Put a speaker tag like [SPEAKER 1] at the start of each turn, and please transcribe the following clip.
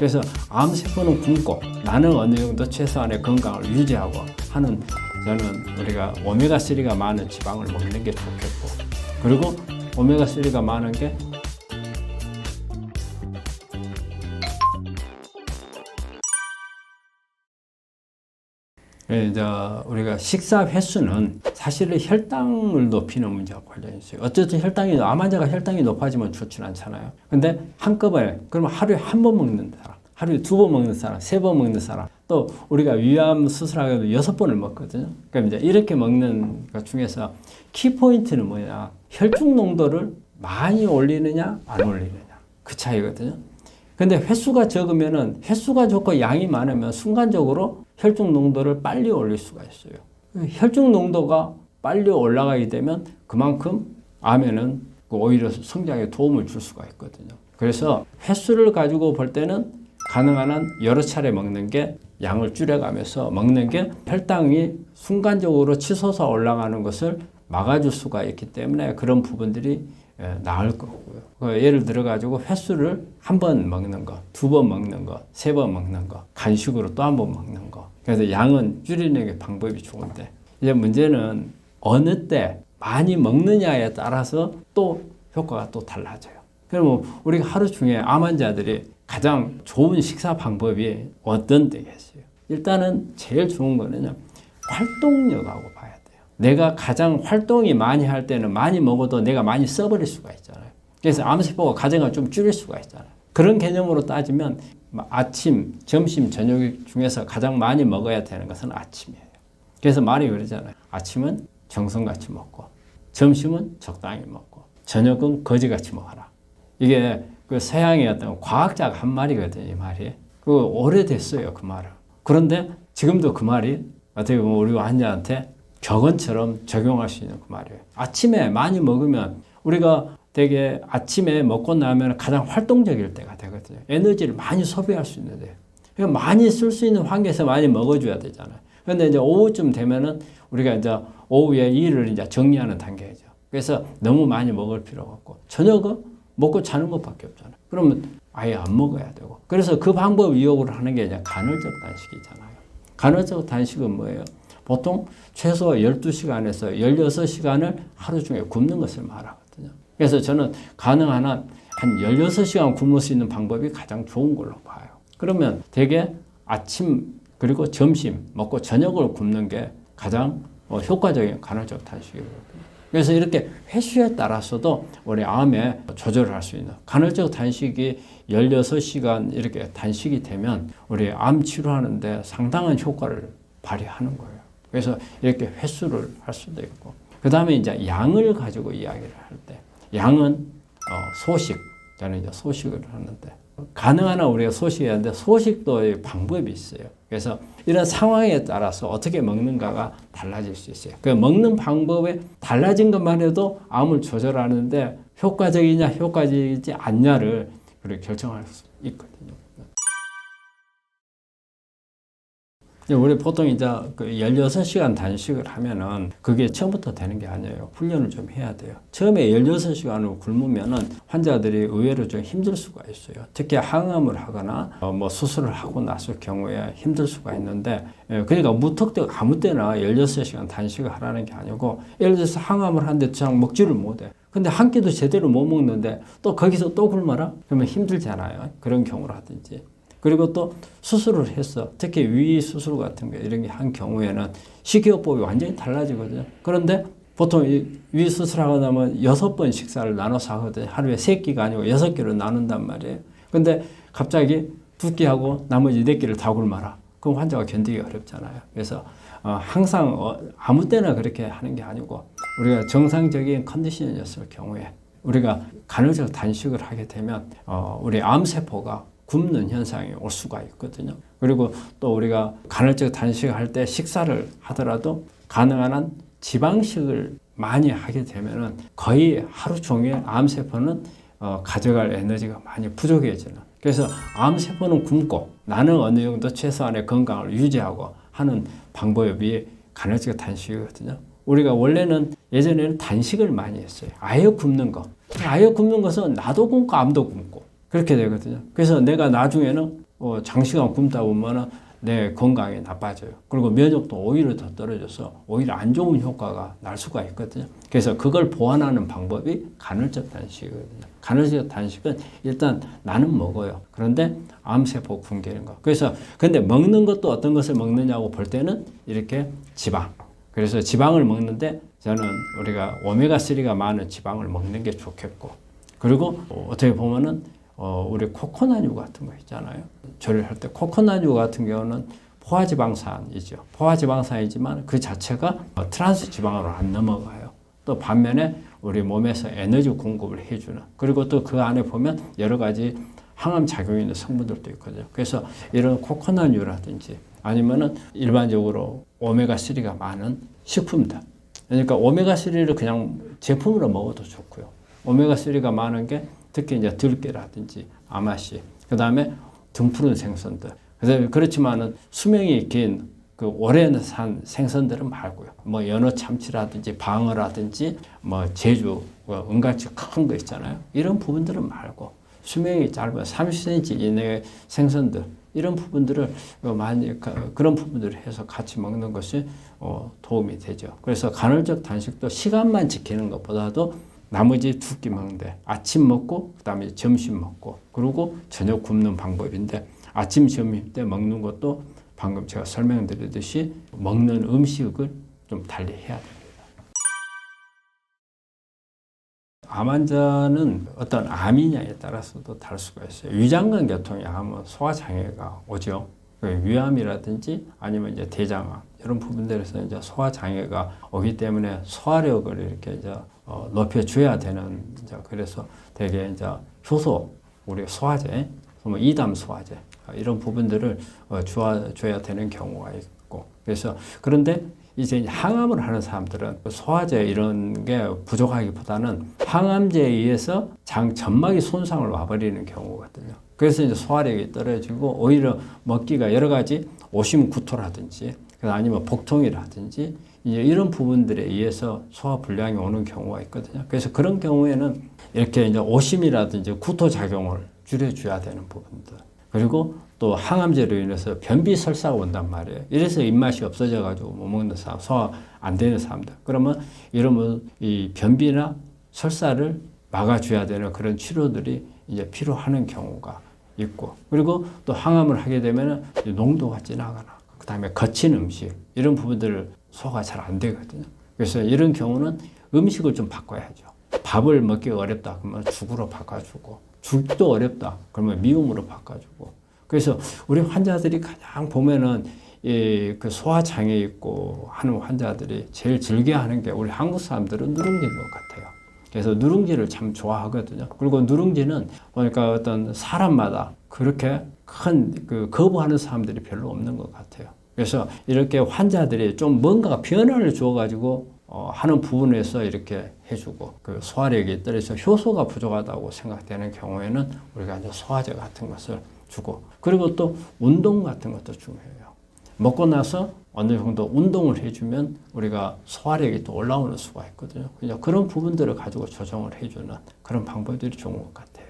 [SPEAKER 1] 그래서 암세포는 굶고 나는 어느 정도 최소한의 건강을 유지하고 하는, 저는 우리가 오메가3가 많은 지방을 먹는 게 좋겠고, 그리고 오메가3가 많은 게 이제 우리가 식사 횟수는 사실은 혈당을 높이는 문제와 관련이 있어요. 어쨌든 암 환자가 혈당이 높아지면 좋지는 않잖아요. 근데 한꺼번에, 그러면 하루에 한 번 먹는 사람, 하루에 2번 먹는 사람, 3번 먹는 사람, 또 우리가 위암 수술하고도 6번을 먹거든요. 그럼 이제 이렇게 먹는 것 중에서 키포인트는 뭐냐? 혈중 농도를 많이 올리느냐, 안 올리느냐. 그 차이거든요. 근데 횟수가 적으면은, 횟수가 적고 양이 많으면 순간적으로 혈중 농도를 빨리 올릴 수가 있어요. 혈중 농도가 빨리 올라가게 되면 그만큼 암에는 오히려 성장에 도움을 줄 수가 있거든요. 그래서 횟수를 가지고 볼 때는 가능한 한 여러 차례 먹는 게, 양을 줄여가면서 먹는 게 혈당이 순간적으로 치솟아 올라가는 것을 막아줄 수가 있기 때문에 그런 부분들이 나을 거고요. 예를 들어 가지고 횟수를 한 번 먹는 거, 2번 먹는 거, 3번 먹는 거, 간식으로 또 한 번 먹는 거. 그래서 양은 줄이는 게 방법이 좋은데, 이제 문제는 어느 때 많이 먹느냐에 따라서 또 효과가 또 달라져요. 그러면 우리가 하루 중에 암 환자들이 가장 좋은 식사 방법이 어떤 데겠어요? 일단은 제일 좋은 거는요, 활동력하고 봐야 돼요. 내가 가장 활동이 많이 할 때는 많이 먹어도 내가 많이 써버릴 수가 있잖아요. 그래서 암세포가 가정을 좀 줄일 수가 있잖아요. 그런 개념으로 따지면 아침, 점심, 저녁 중에서 가장 많이 먹어야 되는 것은 아침이에요. 그래서 말이 그러잖아요. 아침은 정성같이 먹고, 점심은 적당히 먹고, 저녁은 거지같이 먹어라. 이게 그 서양의 어떤 과학자가 한 말이거든요, 이 말이. 그 오래됐어요, 그 말은. 그런데 지금도 그 말이 어떻게 보면 우리 환자한테 격언처럼 적용할 수 있는 그 말이에요. 아침에 많이 먹으면, 우리가 되게 아침에 먹고 나면 가장 활동적일 때가 되거든요. 에너지를 많이 소비할 수 있는데, 그러니까 많이 쓸 수 있는 환경에서 많이 먹어줘야 되잖아요. 그런데 이제 오후쯤 되면은 우리가 이제 오후에 일을 이제 정리하는 단계죠. 그래서 너무 많이 먹을 필요가 없고, 저녁은 먹고 자는 것밖에 없잖아요. 그러면 아예 안 먹어야 되고. 그래서 그 방법 이용을 하는 게 이제 간헐적 단식이잖아요. 간헐적 단식은 뭐예요? 보통 최소 12시간에서 16시간을 하루 중에 굶는 것을 말하거든요. 그래서 저는 가능한 한 16시간 굶을 수 있는 방법이 가장 좋은 걸로 봐요. 그러면 되게 아침 그리고 점심 먹고 저녁을 굶는 게 가장 효과적인 간헐적 단식이거든요. 그래서 이렇게 횟수에 따라서도 우리 암에 조절을 할 수 있는, 간헐적 단식이 16시간 이렇게 단식이 되면 우리 암 치료하는데 상당한 효과를 발휘하는 거예요. 그래서 이렇게 횟수를 할 수도 있고, 그 다음에 이제 양을 가지고 이야기를 할 때, 양은 소식, 저는 이제 소식을 하는데, 가능한 한 우리가 소식해야 하는데 소식도 방법이 있어요. 그래서 이런 상황에 따라서 어떻게 먹는가가 달라질 수 있어요. 그 먹는 방법에 달라진 것만 해도 암을 조절하는데 효과적이냐 효과적이지 않냐를 우리가 결정할 수 있거든요. 우리 보통 이제 그 16시간 단식을 하면은 그게 처음부터 되는 게 아니에요. 훈련을 좀 해야 돼요. 처음에 16시간을 굶으면은 환자들이 의외로 좀 힘들 수가 있어요. 특히 항암을 하거나 뭐 수술을 하고 났을 경우에 힘들 수가 있는데, 그러니까 무턱대고 아무 때나 16시간 단식을 하라는 게 아니고, 예를 들어서 항암을 하는데 잘 먹지를 못해. 근데 한 끼도 제대로 못 먹는데 또 거기서 또 굶어라? 그러면 힘들잖아요. 그런 경우라든지. 그리고 또 수술을 했어. 특히 위 수술 같은 거 이런 게 한 경우에는 식이요법이 완전히 달라지거든요. 그런데 보통 위 수술하고 나면 6번 식사를 나눠서 하거든요. 하루에 3끼가 아니고 6끼로 나눈단 말이에요. 근데 갑자기 2끼 하고 나머지 4끼를 다 굶어라. 그럼 환자가 견디기 어렵잖아요. 그래서 항상 아무 때나 그렇게 하는 게 아니고, 우리가 정상적인 컨디션이었을 경우에 우리가 간헐적 단식을 하게 되면 우리 암세포가 굶는 현상이 올 수가 있거든요. 그리고 또 우리가 간헐적 단식을 할 때 식사를 하더라도 가능한 한 지방식을 많이 하게 되면은 거의 하루 종일 암세포는 가져갈 에너지가 많이 부족해지는. 그래서 암세포는 굶고 나는 어느 정도 최소한의 건강을 유지하고 하는 방법이 간헐적 단식이거든요. 우리가 원래는 예전에는 단식을 많이 했어요. 아예 굶는 거. 아예 굶는 것은 나도 굶고 암도 굶고 그렇게 되거든요. 그래서 내가 나중에는 장시간 굶다 보면은 내 건강이 나빠져요. 그리고 면역도 오히려 더 떨어져서 오히려 안 좋은 효과가 날 수가 있거든요. 그래서 그걸 보완하는 방법이 간헐적 단식이거든요. 간헐적 단식은 일단 나는 먹어요. 그런데 암세포 굶기는 거. 그래서 근데 먹는 것도 어떤 것을 먹느냐고 볼 때는 이렇게 지방. 그래서 지방을 먹는데 저는 우리가 오메가3가 많은 지방을 먹는 게 좋겠고, 그리고 어떻게 보면은 우리 코코넛유 같은 거 있잖아요. 조리할 때 코코넛유 같은 경우는 포화지방산이죠. 포화지방산이지만 그 자체가 트랜스 지방으로 안 넘어가요. 또 반면에 우리 몸에서 에너지 공급을 해주는, 그리고 또 그 안에 보면 여러 가지 항암 작용이 있는 성분들도 있거든요. 그래서 이런 코코넛유라든지 아니면은 일반적으로 오메가3가 많은 식품들. 그러니까 오메가3를 그냥 제품으로 먹어도 좋고요. 오메가3가 많은 게 특히 이제 들깨라든지 아마씨, 그 다음에 등푸른 생선들. 그래서 그렇지만은 수명이 긴 그 오래 산 생선들은 말고요. 뭐 연어 참치라든지 방어라든지 뭐 제주 은같이 큰 거 있잖아요. 이런 부분들은 말고 수명이 짧은 30cm 이내의 생선들, 이런 부분들을 많이 그런 부분들을 해서 같이 먹는 것이 도움이 되죠. 그래서 간헐적 단식도 시간만 지키는 것보다도 나머지 두 끼 먹는데 아침 먹고 그다음에 점심 먹고 그리고 저녁 굶는 방법인데, 아침 점심 때 먹는 것도 방금 제가 설명드렸듯이 먹는 음식을 좀 달리 해야 됩니다. 암 환자는 어떤 암이냐에 따라서도 다를 수가 있어요. 위장관 계통의 암은 소화장애가 오죠. 위암이라든지 아니면 이제 대장암 이런 부분들에서 이제 소화장애가 오기 때문에 소화력을 이렇게 이제 높여줘야 되는, 이제 그래서 되게 이제 효소, 우리 소화제, 뭐 이담 소화제 이런 부분들을 줘야 되는 경우가 있고, 그래서 그런데 이제 항암을 하는 사람들은 소화제 이런 게 부족하기보다는 항암제에 의해서 장 점막이 손상을 와버리는 경우거든요. 그래서 이제 소화력이 떨어지고 오히려 먹기가 여러 가지 오심구토라든지 아니면 복통이라든지 이제 이런 부분들에 의해서 소화 불량이 오는 경우가 있거든요. 그래서 그런 경우에는 이렇게 이제 오심이라든지 구토 작용을 줄여줘야 되는 부분들. 그리고 또 항암제로 인해서 변비 설사가 온단 말이에요. 이래서 입맛이 없어져가지고 못 먹는 사람, 소화 안 되는 사람들. 그러면 이러면 이 변비나 설사를 막아줘야 되는 그런 치료들이 이제 필요하는 경우가 있고, 그리고 또 항암을 하게 되면 농도가 진하거나, 그 다음에 거친 음식, 이런 부분들을 소화가 잘 안 되거든요. 그래서 이런 경우는 음식을 좀 바꿔야죠. 밥을 먹기가 어렵다 그러면 죽으로 바꿔주고, 죽도 어렵다 그러면 미음으로 바꿔주고. 그래서 우리 환자들이 가장 보면은 그 소화장애 있고 하는 환자들이 제일 즐겨하는 게 우리 한국 사람들은 누룽지인 것 같아요. 그래서 누룽지를 참 좋아하거든요. 그리고 누룽지는 보니까 어떤 사람마다 그렇게 큰 거부하는 사람들이 별로 없는 것 같아요. 그래서 이렇게 환자들이 좀 뭔가 변화를 주어가지고 하는 부분에서 이렇게 해주고, 그 소화력이 떨어져서 효소가 부족하다고 생각되는 경우에는 우리가 이제 소화제 같은 것을 주고, 그리고 또 운동 같은 것도 중요해요. 먹고 나서 어느 정도 운동을 해주면 우리가 소화력이 또 올라오는 수가 있거든요. 그냥 그런 부분들을 가지고 조정을 해주는 그런 방법들이 좋은 것 같아요.